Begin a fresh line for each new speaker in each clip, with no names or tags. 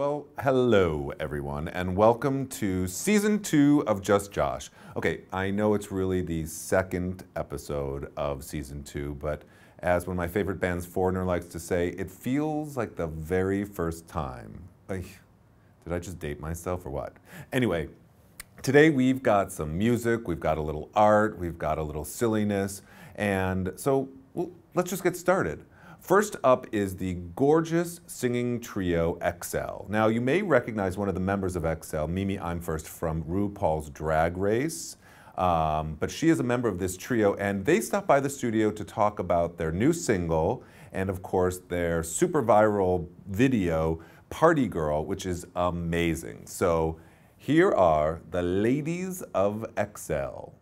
Well, hello everyone, and welcome to Season 2 of Just Josh. Okay, I know it's really the second episode of Season 2, but as one of my favorite bands, Foreigner, likes to say, it feels like the very first time. Did I just date myself or what? Anyway, today we've got some music, we've got a little art, we've got a little silliness, and so let's just get started. First up is the gorgeous singing trio Xelle. Now, you may recognize one of the members of Xelle, Mimi I'm First, from RuPaul's Drag Race. But she is a member of this trio, and they stopped by the studio to talk about their new single and, of course, their super viral video, Party Girl, which is amazing. So here are the ladies of Xelle.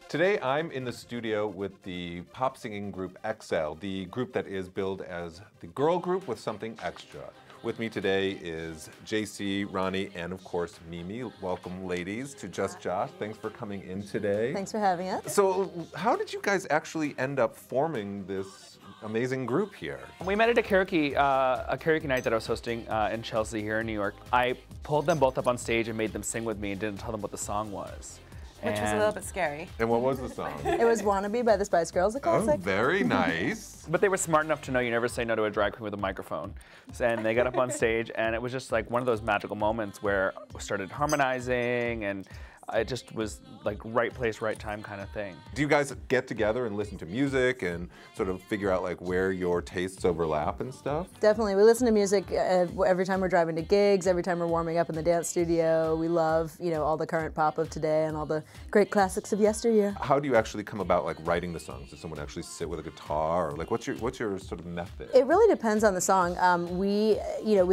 Today I'm in the studio with the pop singing group Xelle, the group that is billed as the girl group with something extra. With me today is JC, Ronnie, and of course Mimi. Welcome, ladies, to Just Josh. Thanks for coming in today.
Thanks for having us.
So how did you guys actually end up forming this amazing group here?
We met at a karaoke night that I was hosting in Chelsea here in New York. I pulled them both up on stage and made them sing with me and didn't tell them what the song was.
Which was a little bit scary.
And what was the song?
It was Wannabe by the Spice Girls, a classic.
Oh, very nice.
But they were smart enough to know you never say no to a drag queen with a microphone. And they got up on stage, and it was just like one of those magical moments where we started harmonizing, and it just was like right place, right time kind of thing.
Do you guys get together and listen to music and sort of figure out like where your tastes overlap and stuff?
Definitely. We listen to music every time we're driving to gigs, every time we're warming up in the dance studio. We love, you know, all the current pop of today and all the great classics of yesteryear.
How do you actually come about like writing the songs? Does someone actually sit with a guitar, or like what's your sort of method?
It really depends on the song. We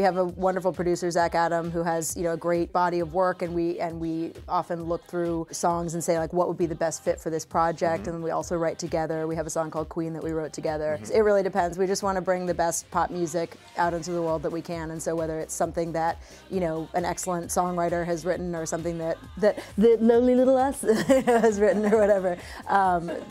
have a wonderful producer, Zach Adam, who has, a great body of work, and we often look through songs and say like what would be the best fit for this project, and then we also write together. We have a song called Queen that we wrote together. It really depends. We just want to bring the best pop music out into the world that we can, and so whether it's something that an excellent songwriter has written, or something that the lonely little us has written, or whatever,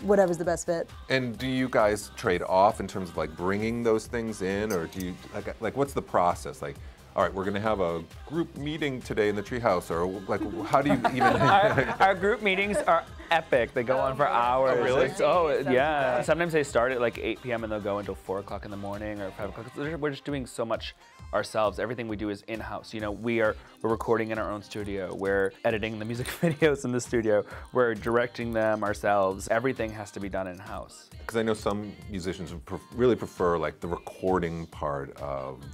whatever's the best fit.
And do you guys trade off in terms of like bringing those things in, or do you like what's the process like? All right, we're going to have a group meeting today in the treehouse, or like, how do you even?
Our group meetings are epic. They go on for hours.
Oh, really?
Yeah. Sometimes they start at like 8 p.m. and they'll go until 4 o'clock in the morning or 5 o'clock. We're just doing so much ourselves. Everything we do is in-house. We're recording in our own studio. We're editing the music videos in the studio. We're directing them ourselves. Everything has to be done in-house.
Because I know some musicians really prefer like the recording part of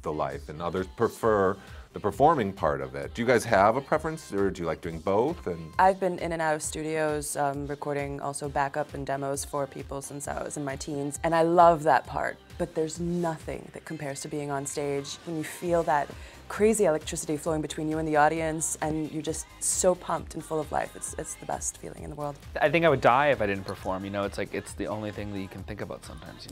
the life, and others prefer the performing part of it. Do you guys have a preference, or do you like doing both? And
I've been in and out of studios recording also backup and demos for people since I was in my teens, and I love that part, but there's nothing that compares to being on stage when you feel that crazy electricity flowing between you and the audience, and you're just so pumped and full of life. It's the best feeling in the world.
I think I would die if I didn't perform. It's like it's the only thing that you can think about sometimes.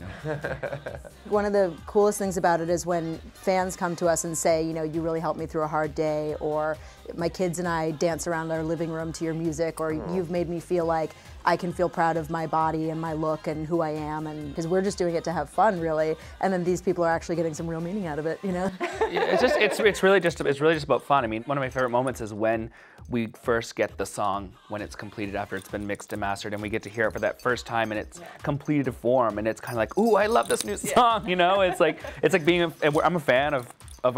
One of the coolest things about it is when fans come to us and say, you really helped me through a hard day, or my kids and I dance around our living room to your music, or you've made me feel like I can feel proud of my body and my look and who I am, and because we're just doing it to have fun, really, and then these people are actually getting some real meaning out of it,
Yeah, it's really just about fun. I mean, one of my favorite moments is when we first get the song, when it's completed after it's been mixed and mastered, and we get to hear it for that first time, and it's completed form, and it's kind of like, ooh, I love this new song. It's like being I'm a fan of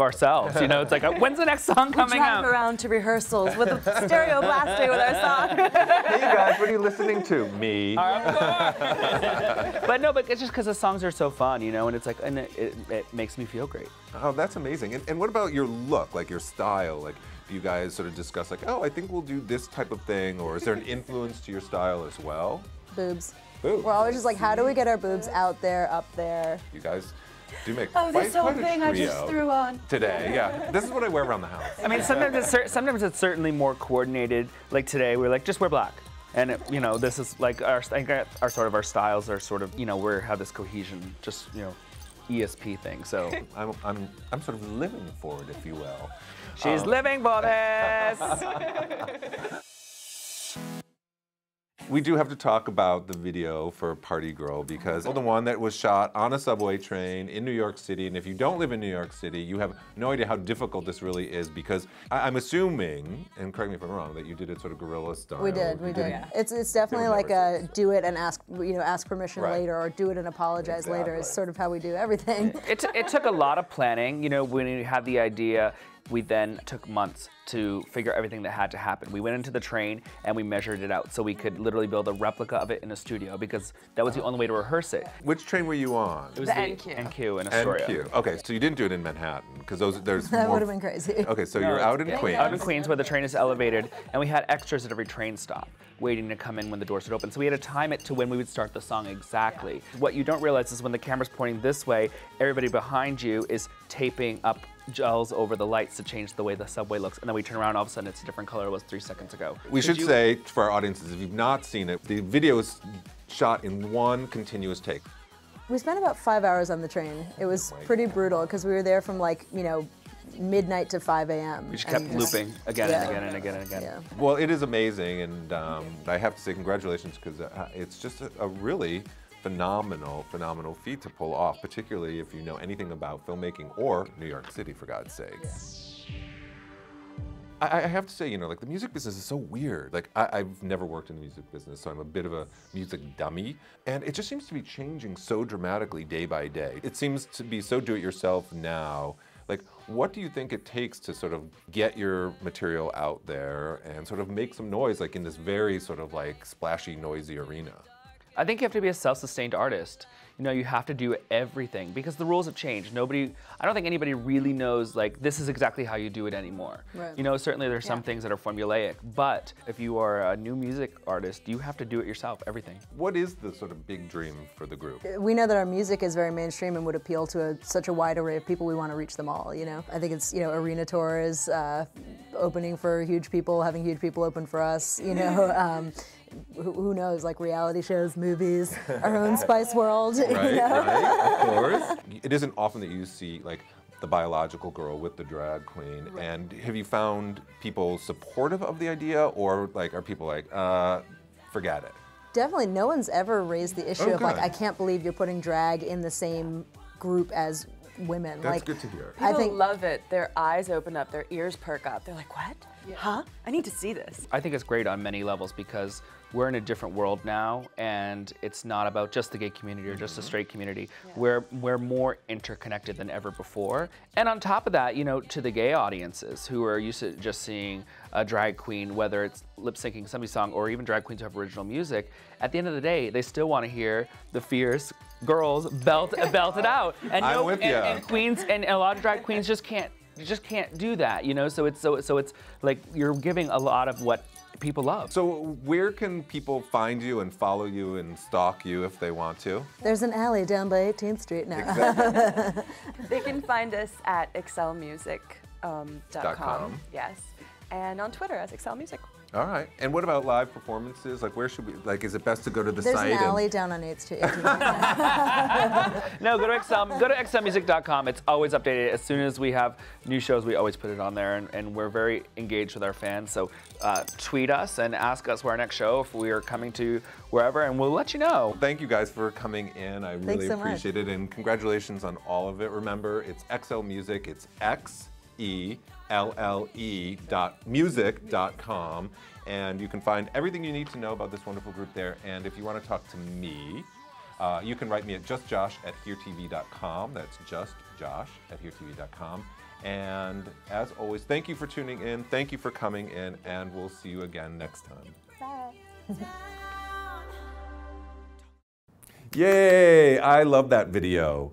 ourselves. It's like, when's the next song coming out?
We drive around to rehearsals with a stereo blasting with our song.
Hey guys, what are you listening to? Me.
But it's just because the songs are so fun, and it's like, and it makes me feel great.
Oh, that's amazing. And what about your look, like your style? Like, do you guys sort of discuss like, oh, I think we'll do this type of thing, or is there an influence to your style as well?
Boobs.
Boobs.
We're always just like, how do we get our boobs out there, up there?
You guys do make
this whole
quite a
thing
trio
I just threw on
today. Yeah, this is what I wear around the house.
I mean, sometimes it's certainly more coordinated. Like today, we're like, just wear black. And this is like our styles are sort of, we have this cohesion, just ESP thing. So
I'm sort of living for it, if you will.
She's living for this.
We do have to talk about the video for Party Girl because the one that was shot on a subway train in New York City. And if you don't live in New York City, you have no idea how difficult this really is because I'm assuming, and correct me if I'm wrong, that you did it sort of guerrilla style.
We did. Yeah. It's definitely like a do it and ask permission later, or do it and apologize later. Is sort of how we do everything.
It took a lot of planning. You know, when we had the idea, we then took months to figure everything that had to happen. We went into the train and we measured it out so we could literally build a replica of it in a studio because that was the only way to rehearse it.
Which train were you on?
It was
the
NQ in Astoria.
NQ. Okay, so you didn't do it in Manhattan because there's
That
more.
would have been crazy.
Okay, so you're out in Queens.
Out in Queens where the train is elevated, and we had extras at every train stop waiting to come in when the doors would open. So we had to time it to when we would start the song exactly. What you don't realize is when the camera's pointing this way, everybody behind you is taping up gels over the lights to change the way the subway looks. And then we turn around, all of a sudden it's a different color it was 3 seconds ago.
We should say for our audiences, if you've not seen it, the video is shot in one continuous take.
We spent about 5 hours on the train. It was pretty brutal because we were there from midnight to 5 a.m.
We just kept looping again and again and again and again.
Yeah.
Well, it is amazing, and I have to say congratulations because it's just a really phenomenal feat to pull off, particularly if you know anything about filmmaking or New York City, for God's sake. I have to say, like the music business is so weird. Like I've never worked in the music business, so I'm a bit of a music dummy. And it just seems to be changing so dramatically day by day. It seems to be so do-it-yourself now. Like, what do you think it takes to sort of get your material out there and sort of make some noise, like in this very sort of like splashy, noisy arena?
I think you have to be a self-sustained artist. You have to do everything because the rules have changed. I don't think anybody really knows like this is exactly how you do it anymore. Right. Certainly there's some things that are formulaic, but if you are a new music artist, you have to do it yourself, everything.
What is the sort of big dream for the group?
We know that our music is very mainstream and would appeal to such a wide array of people. We want to reach them all, I think it's, arena tours, opening for huge people, having huge people open for us, who knows, like reality shows, movies, our own Spice World.
Right, of course. It isn't often that you see like the biological girl with the drag queen. Right. And have you found people supportive of the idea, or like are people like, forget it?
Definitely, no one's ever raised the issue of like, I can't believe you're putting drag in the same group as women.
That's good to hear.
People love it. Their eyes open up, their ears perk up. They're like, what? Yeah. Huh? I need to see this.
I think it's great on many levels because we're in a different world now, and it's not about just the gay community or just the straight community. Yeah. We're more interconnected than ever before. And on top of that, to the gay audiences who are used to just seeing a drag queen, whether it's lip syncing somebody's song or even drag queens who have original music, at the end of the day, they still want to hear the fierce girls belt it out. And
I'm with you.
And queens and a lot of drag queens just can't do that, So it's like you're giving a lot of what people love.
So where can people find you and follow you and stalk you if they want to?
There's an alley down by 18th Street now.
Exactly.
They can find us at xellemusic.com. Yes. And on Twitter as Xelle Music.
All right. And what about live performances? Like, where should we, like, is it best to go to the site?
There's an alley down on 8th Street.
No, go to xellemusic.com. It's always updated. As soon as we have new shows, we always put it on there, and we're very engaged with our fans. So tweet us and ask us where our next show, if we are coming to wherever, and we'll let you know.
Thank you guys for coming in. I really appreciate it, and congratulations on all of it. Remember, it's Xelle Music. It's XELLE.music.com, and you can find everything you need to know about this wonderful group there. And if you want to talk to me, you can write me at justjosh@heretv.com. That's justjosh@heretv.com. And as always, thank you for tuning in. Thank you for coming in, and we'll see you again next time.
Bye.
Yay! I love that video.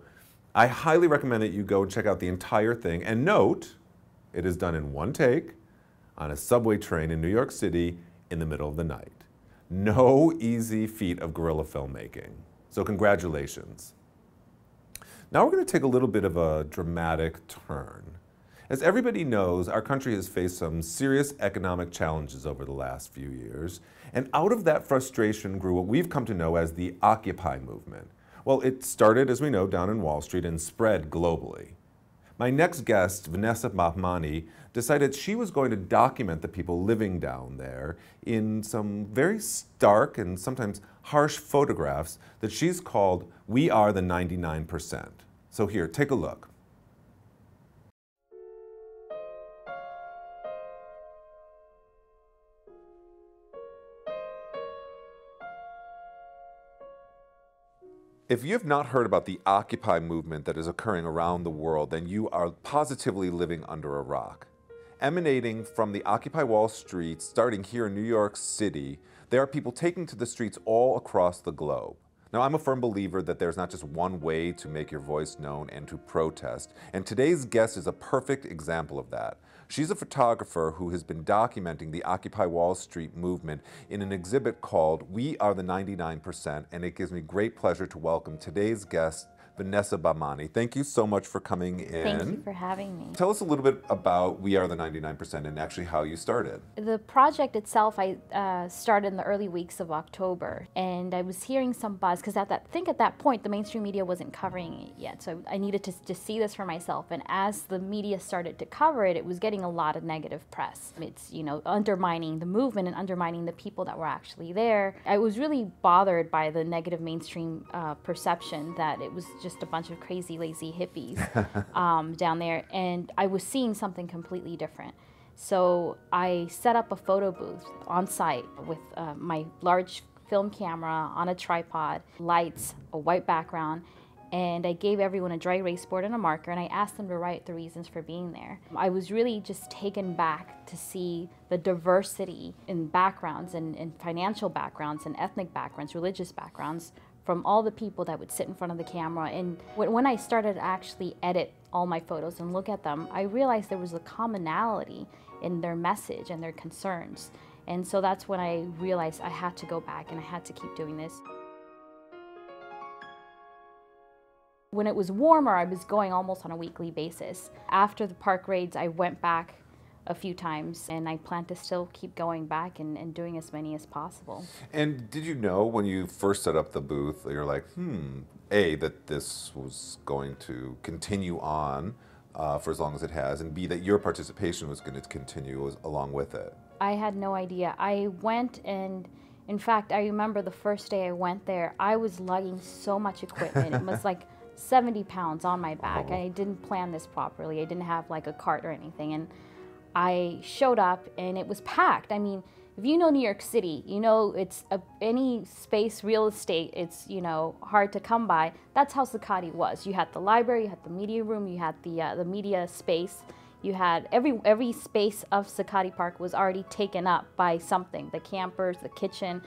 I highly recommend that you go and check out the entire thing. And note, it is done in one take on a subway train in New York City in the middle of the night. No easy feat of guerrilla filmmaking. So congratulations. Now we're going to take a little bit of a dramatic turn. As everybody knows, our country has faced some serious economic challenges over the last few years. And out of that frustration grew what we've come to know as the Occupy movement. Well, it started, as we know, down in Wall Street and spread globally. My next guest, Vanessa Bahmani, decided she was going to document the people living down there in some very stark and sometimes harsh photographs that she's called "We Are the 99%." So here, take a look. If you have not heard about the Occupy movement that is occurring around the world, then you are positively living under a rock. Emanating from the Occupy Wall Street, starting here in New York City, there are people taking to the streets all across the globe. Now, I'm a firm believer that there's not just one way to make your voice known and to protest, and today's guest is a perfect example of that. She's a photographer who has been documenting the Occupy Wall Street movement in an exhibit called "We Are the 99%," and it gives me great pleasure to welcome today's guest, Vanessa Bahmani. Thank you so much for coming in.
Thank you for having me.
Tell us a little bit about We Are the 99% and actually how you started.
The project itself, I started in the early weeks of October, and I was hearing some buzz because at that point the mainstream media wasn't covering it yet, so I needed to see this for myself. And as the media started to cover it, it was getting a lot of negative press. It's, you know, undermining the movement and undermining the people that were actually there. I was really bothered by the negative mainstream perception that it was just a bunch of crazy, lazy hippies down there, and I was seeing something completely different. So I set up a photo booth on site with my large film camera on a tripod, lights, a white background, and I gave everyone a dry erase board and a marker, and I asked them to write the reasons for being there. I was really just taken back to see the diversity in backgrounds and financial backgrounds and ethnic backgrounds, religious backgrounds, from all the people that would sit in front of the camera. And when I started to actually edit all my photos and look at them, I realized there was a commonality in their message and their concerns. And so that's when I realized I had to go back and I had to keep doing this. When it was warmer, I was going almost on a weekly basis. After the park raids, I went back a few times, and I plan to still keep going back and doing as many as possible.
And did you know when you first set up the booth, you're like, A, that this was going to continue on for as long as it has, and B, that your participation was going to continue along with it?
I had no idea. I went, and in fact, I remember the first day I went there, I was lugging so much equipment. It was like 70 pounds on my back. I didn't plan this properly. I didn't have like a cart or anything. And I showed up and it was packed. I mean, if you know New York City, you know it's any space, real estate, it's, you know, hard to come by. That's how Zuccotti was. You had the library, you had the media room, you had the media space. You had every space of Zuccotti Park was already taken up by something, the campers, the kitchen.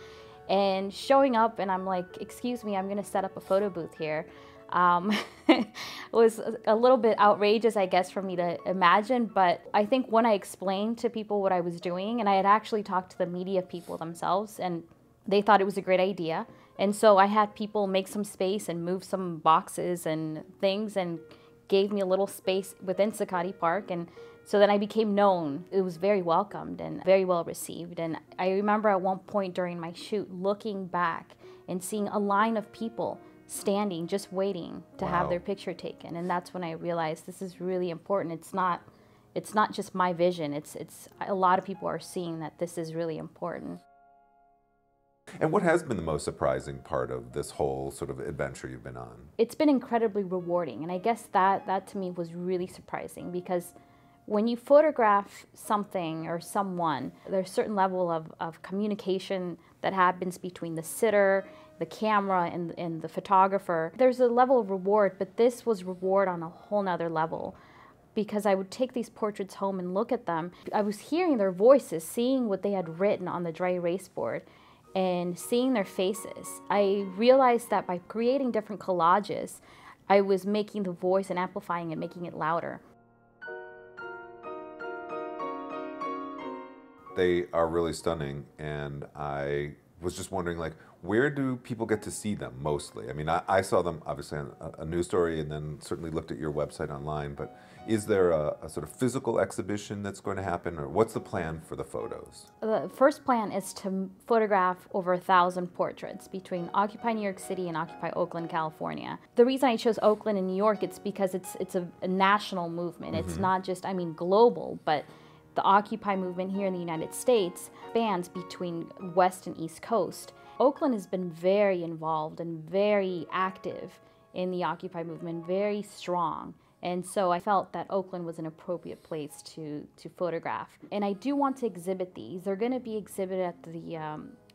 And showing up and I'm like, excuse me, I'm gonna set up a photo booth here. It was a little bit outrageous, I guess, for me to imagine, but I think when I explained to people what I was doing, and I had actually talked to the media people themselves, and they thought it was a great idea. And so I had people make some space and move some boxes and things and gave me a little space within Zuccotti Park. And so then I became known. It was very welcomed and very well received. And I remember at one point during my shoot looking back and seeing a line of people standing, just waiting to have their picture taken. And that's when I realized this is really important. It's not just my vision. It's a lot of people are seeing that this is really important.
And what has been the most surprising part of this whole sort of adventure you've been on? It's
been incredibly rewarding. And I guess that to me was really surprising, because when you photograph something or someone, there's a certain level of communication that happens between the sitter, the camera, and the photographer. There's a level of reward, but this was reward on a whole nother level, because I would take these portraits home and look at them. I was hearing their voices, seeing what they had written on the dry erase board, and seeing their faces. I realized that by creating different collages, I was making the voice and amplifying it, making it louder.
They are really stunning, and I was just wondering, like, Where do people get to see them mostly? I mean, I saw them obviously on a news story and then certainly looked at your website online, but is there a sort of physical exhibition that's going to happen, or what's the plan for the photos?
The first plan is to photograph over 1,000 portraits between Occupy New York City and Occupy Oakland, California. The reason I chose Oakland and New York, it's because it's a national movement. It's not just, I mean, global, but the Occupy movement here in the United States spans between West and East Coast. Oakland has been very involved and very active in the Occupy movement, very strong. And so I felt that Oakland was an appropriate place to photograph. And I do want to exhibit these. They're going to be exhibited at the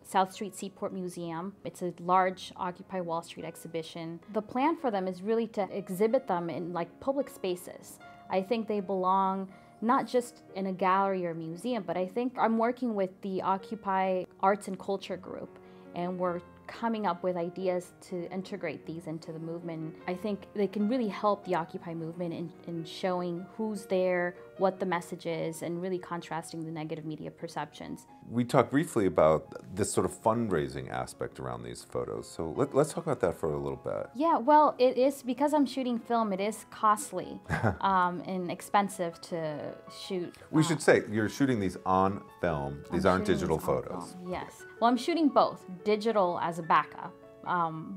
South Street Seaport Museum. It's a large Occupy Wall Street exhibition. The plan for them is really to exhibit them in like public spaces. I think they belong not just in a gallery or museum, but I think I'm working with the Occupy Arts and Culture Group, and we're coming up with ideas to integrate these into the movement. I think they can really help the Occupy movement in showing who's there, what the message is, and really contrasting the negative media perceptions.
We talked briefly about this sort of fundraising aspect around these photos, so let's talk about that for a little bit.
Yeah, well, it is, because I'm shooting film, it is costly and expensive to shoot.
We should say, you're shooting these on film. These aren't digital photos.
Yes. Well, I'm shooting both, digital as a backup,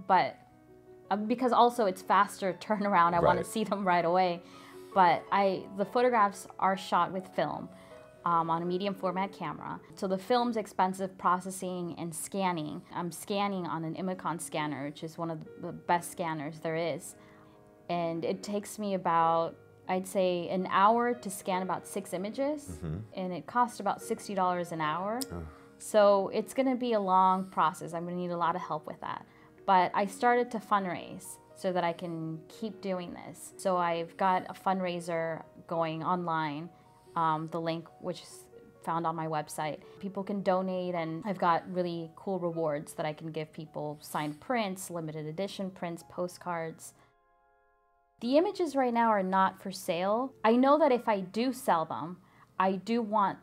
but because also it's faster turnaround, I want to see them right away. But the photographs are shot with film on a medium format camera. So the film's expensive processing and scanning. I'm scanning on an Imicon scanner, which is one of the best scanners there is. And it takes me about, I'd say, an hour to scan about 6 images, and it costs about $60 an hour. So it's going to be a long process. I'm going to need a lot of help with that. But I started to fundraise so that I can keep doing this. So I've got a fundraiser going online, the link which is found on my website. People can donate, and I've got really cool rewards that I can give people: signed prints, limited edition prints, postcards. The images right now are not for sale. I know that if I do sell them, I do want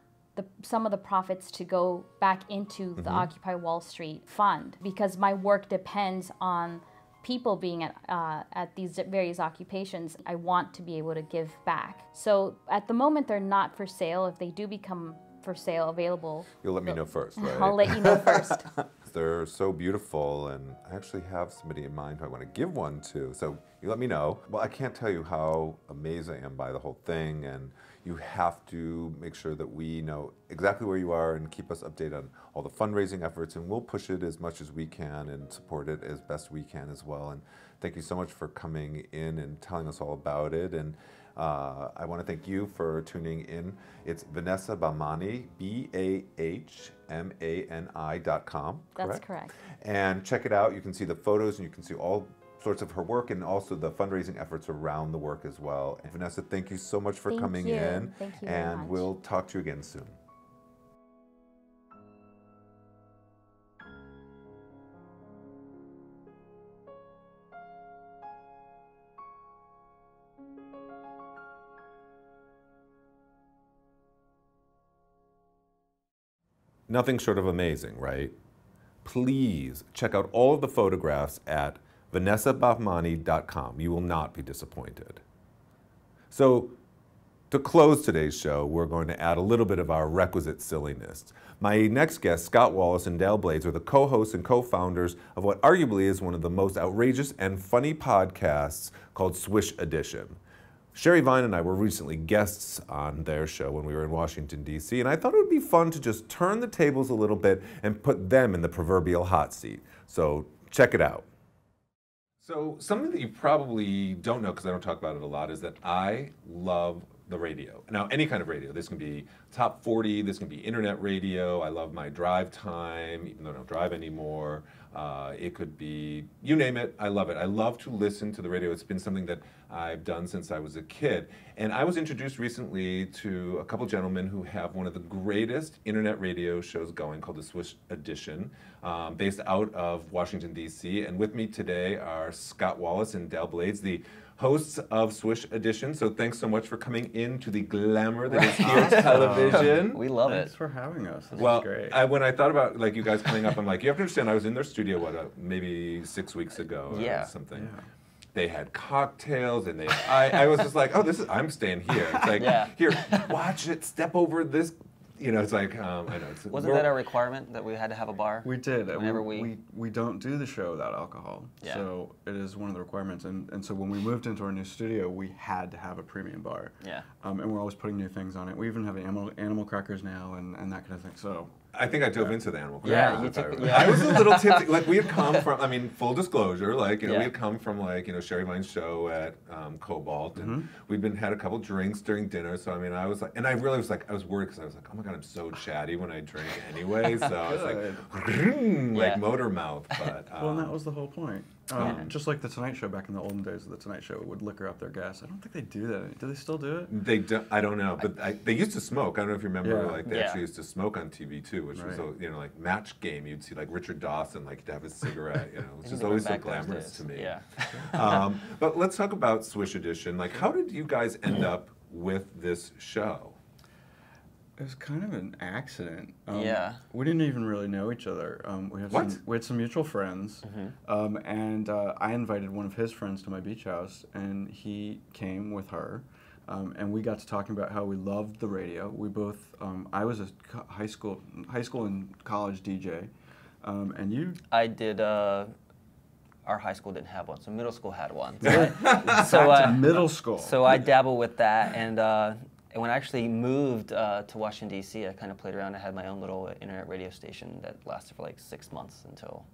some of the profits to go back into the Occupy Wall Street fund, because my work depends on people being at these various occupations. I want to be able to give back. So at the moment, they're not for sale. If they do become for sale, available,
You'll let me know first, right?
I'll let you know first.
They're so beautiful, and I actually have somebody in mind who I want to give one to, so you let me know. Well, I can't tell you how amazed I am by the whole thing, and you have to make sure that we know exactly where you are and keep us updated on all the fundraising efforts, and we'll push it as much as we can and support it as best we can as well. And thank you so much for coming in and telling us all about it. And I want to thank you for tuning in. It's Vanessa Bahmani, BAHMANI.com.
That's correct.
And check it out. You can see the photos, and you can see all sorts of her work, and also the fundraising efforts around the work as well. And Vanessa, thank you so much for coming in.
Thank you very much.
We'll talk to you again soon. Nothing short of amazing, right? Please check out all of the photographs at vanessabahmani.com. You will not be disappointed. So, to close today's show, we're going to add a little bit of our requisite silliness. My next guests, Scott Wallace and Dale Blades, are the co-hosts and co-founders of what arguably is one of the most outrageous and funny podcasts called Swish Edition. Sherry Vine and I were recently guests on their show when we were in Washington, D.C., and I thought it would be fun to just turn the tables a little bit and put them in the proverbial hot seat. So check it out. So something that you probably don't know, because I don't talk about it a lot, is that I love the radio. Now, any kind of radio. This can be top 40, this can be internet radio. I love my drive time, even though I don't drive anymore. It could be, you name it, I love it. I love to listen to the radio. It's been something that I've done since I was a kid. And I was introduced recently to a couple gentlemen who have one of the greatest internet radio shows going, called the Swish Edition, based out of Washington, D.C. And with me today are Scott Wallace and Dale Blades, the hosts of Swish Edition. So thanks so much for coming into the glamour that is here television.
We love
Thanks
it.
for having us. This
Well,
is great.
when I thought about you guys coming up, I'm like, you have to understand, I was in their studio studio, maybe 6 weeks ago
Yeah.
or something. Yeah. They had cocktails, and I was just like, oh, I'm staying here. It's like, here, watch it, step over this. It's like, I know.
Wasn't that a requirement that we had to have a bar?
We did.
Whenever
we don't do the show without alcohol.
Yeah.
So it is one of the requirements. And so when we moved into our new studio, we had to have a premium bar.
Yeah.
And we're always putting new things on it. We even have animal crackers now and that kind of thing. So
I think I dove into the animal
Yeah,
crackers. I was a little tipsy. Like, we had come from, full disclosure, we had come from, Sherry Vine's show at Cobalt, and we'd had a couple drinks during dinner, so, I was like, and I really was like, I was worried because I was like, oh my God, I'm so chatty when I drink anyway, so I was like motor mouth, but.
Well, and that was the whole point. Just like the Tonight Show back in the olden days of the Tonight Show would liquor up their guests. I don't think they do that. Do they still do it?
They don't. I don't know, but they used to smoke. I don't know if you remember. They actually used to smoke on TV too, which was like Match Game. You'd see like Richard Dawson to have his cigarette. It was just always so glamorous to me.
Yeah.
But let's talk about Swish Edition. Like, how did you guys end up with this show?
It was kind of an accident. We didn't even really know each other. We had some mutual friends, and I invited one of his friends to my beach house, and he came with her, and we got to talking about how we loved the radio. We both, I was a high school and college DJ, and you?
I did. Our high school didn't have one, so middle school had one.
Middle school.
So I dabbled with that, and when I actually moved to Washington, D.C., I kind of played around. I had my own little internet radio station that lasted for like 6 months until,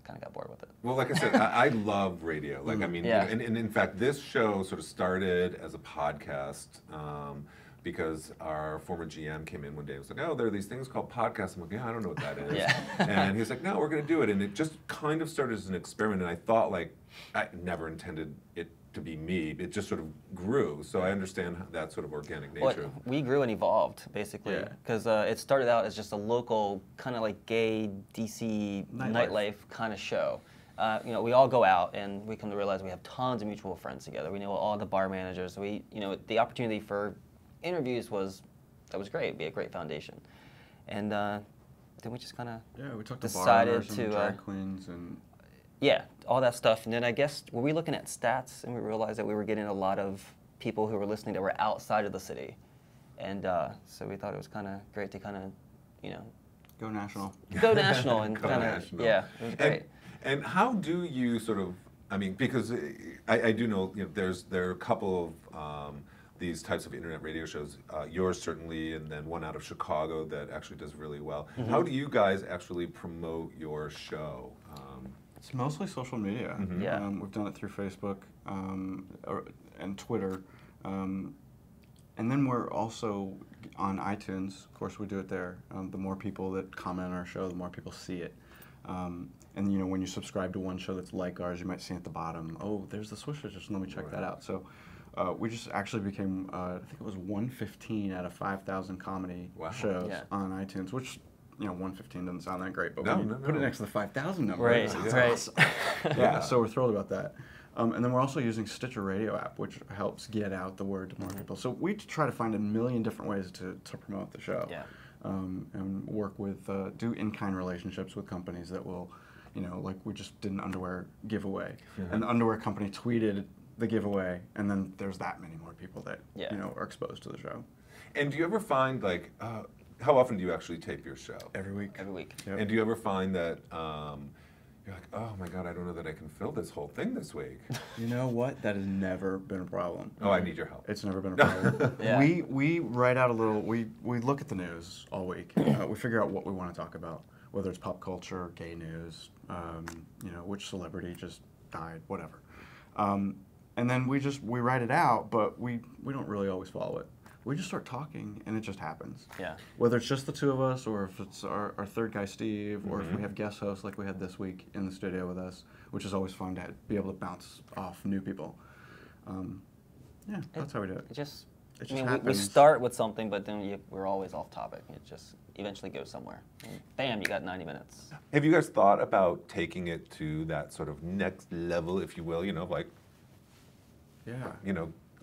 kind of got bored with it.
Well, like I said, I love radio. And in fact, this show sort of started as a podcast because our former GM came in one day and was like, oh, there are these things called podcasts. I'm like, yeah, I don't know what that is. And he's like, no, we're going to do it. And it just kind of started as an experiment. And I thought, I never intended it to be me. It just sort of grew. So I understand that sort of organic nature.
Well, we grew and evolved, basically, because it started out as just a local kind of like gay DC nightlife kind of show. We all go out and we come to realize we have tons of mutual friends together. We know all the bar managers. The opportunity for interviews was great. It'd be a great foundation. And then we just kind of
we talked to
decided
to drag queens and
all that stuff. And then I guess, were we looking at stats and we realized that we were getting a lot of people who were listening that were outside of the city. And so we thought it was kind of great to kind of,
go national.
Go national and kind of, it was great.
And how do you sort of, because I do know, there are a couple of these types of internet radio shows, yours certainly, and then one out of Chicago that actually does really well. How do you guys actually promote your show?
It's mostly social media. We've done it through Facebook and Twitter. And then we're also on iTunes. Of course, we do it there. The more people that comment on our show, the more people see it. And when you subscribe to one show that's like ours, you might see at the bottom, oh, there's the Swish Edition, let me check that out. So we just actually became, I think it was 115 out of 5,000 comedy shows on iTunes, which 115 doesn't sound that great, but when you put it next to the 5,000 number, it's awesome. So we're thrilled about that. And then we're also using Stitcher Radio app, which helps get out the word to more people. So we try to find a million different ways to promote the show. And work with, do in-kind relationships with companies that will, like we just did an underwear giveaway. And the underwear company tweeted the giveaway, and then there's that many more people that, are exposed to the show.
And do you ever find, how often do you actually tape your show?
Every week.
Every week.
Yep.
And do you ever find that you're like, oh my God, I don't know that I can fill this whole thing this week?
You know what? That has never been a problem.
Oh, I need your help.
It's never been a problem. We write out a little, we look at the news all week. We figure out what we want to talk about, whether it's pop culture, gay news, which celebrity just died, whatever. And then we write it out, but we don't really always follow it. We just start talking, and it just happens. Whether it's just the two of us, or if it's our third guy, Steve, or if we have guest hosts like we had this week in the studio with us, which is always fun to be able to bounce off new people. That's how we do it.
It just
happens.
We start with something, but then we're always off topic. It just eventually goes somewhere. And bam, you got 90 minutes.
Have you guys thought about taking it to that sort of next level, if you will, the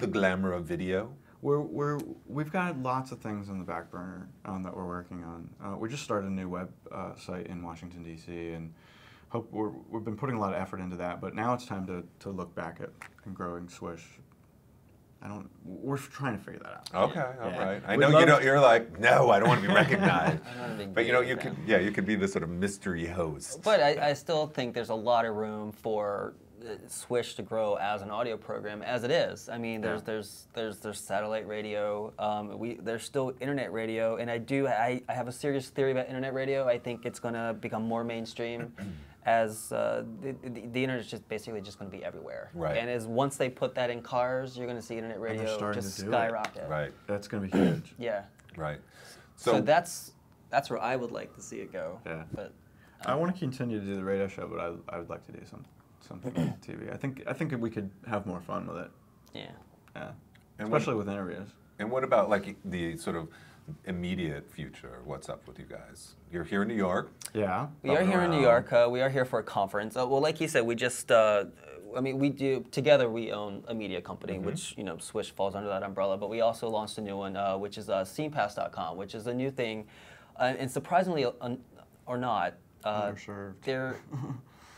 glamour of video?
We've got lots of things on the back burner that we're working on. We just started a new web site in Washington, D.C., and we've been putting a lot of effort into that, but now it's time to look back at and growing Swish. We're trying to figure that out.
Okay, all right. I know you're like, no, I don't want to be recognized. But you could be the sort of mystery host.
But I still think there's a lot of room for Swish to grow as an audio program as it is. I mean, there's satellite radio. There's still internet radio, and I have a serious theory about internet radio. I think it's going to become more mainstream. As the internet is just basically just going to be everywhere.
Right.
And once they put that in cars, you're going to see internet radio just skyrocket.
Right.
That's going to be huge.
Yeah.
Right.
So that's where I would like to see it go.
Yeah.
But
I want to continue to do the radio show, but I would like to do something on TV. I think we could have more fun with it.
Yeah.
Yeah. Especially with interviews.
And what about like the sort of immediate future? What's up with you guys? You're here in New York.
Yeah.
We are here in New York. We are here for a conference. Well, like you said, we just, we do, together we own a media company, which, Swish falls under that umbrella, but we also launched a new one, which is scenepass.com, which is a new thing. And surprisingly or not,
underserved.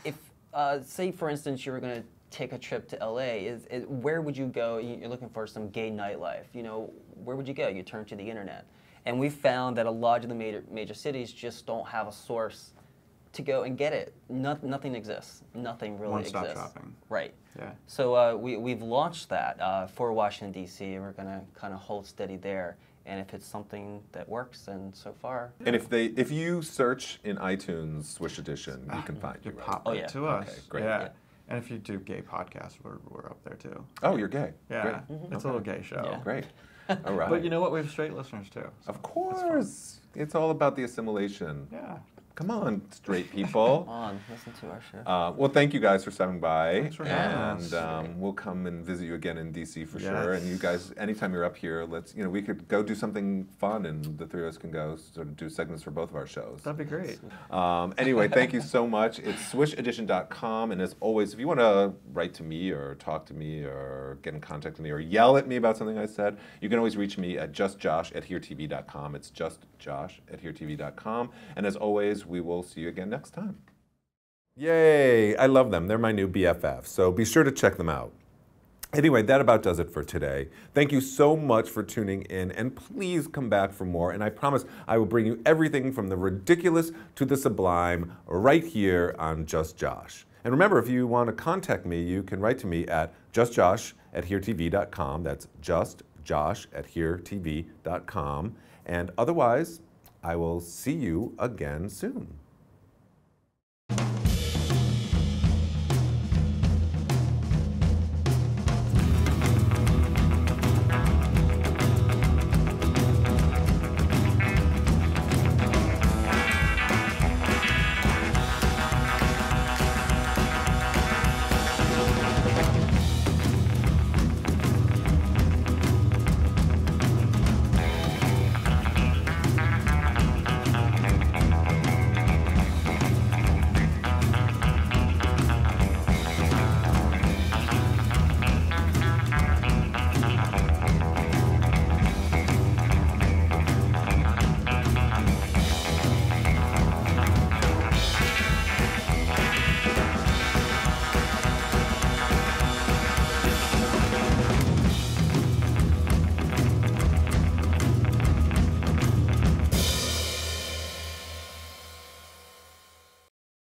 if, say for instance, you were going to take a trip to LA, where would you go? You're looking for some gay nightlife, where would you go? You turn to the internet. And we found that a lot of the major cities just don't have a source to go and get it. Nothing exists. Nothing really exists.
One-stop shopping.
Right.
Yeah.
So we've launched that for Washington, D.C., and we're going to kind of hold steady there. And if it's something that works, and so far.
And if you search in iTunes Swish Edition, you can find you.
Pop right to us.
Okay, great.
Yeah. And if you do gay podcasts, we're up there too.
Oh, you're gay.
Yeah. It's a little gay show.
Yeah.
Great. All right.
But you know what? We have straight listeners too. So
of course. It's all about the assimilation.
Yeah.
Come on, straight people.
Come on, listen to our show.
Well, thank you guys for stopping by.
Thanks for having us.
And we'll come and visit you again in DC for
Yes.
sure. And you guys, anytime you're up here, we could go do something fun, and the three of us can go sort of do segments for both of our shows.
That'd be great.
Anyway, thank you so much. It's swishedition.com, and as always, if you want to write to me or talk to me or get in contact with me or yell at me about something I said, you can always reach me at justjosh@heretv.com. It's justjosh@heretv.com. And as always, we will see you again next time. Yay! I love them. They're my new BFF, so be sure to check them out. Anyway, that about does it for today. Thank you so much for tuning in, and please come back for more. And I promise I will bring you everything from the ridiculous to the sublime right here on Just Josh. And remember, if you want to contact me, you can write to me at justjosh@heretv.com. That's justjosh@heretv.com. And otherwise, I will see you again soon.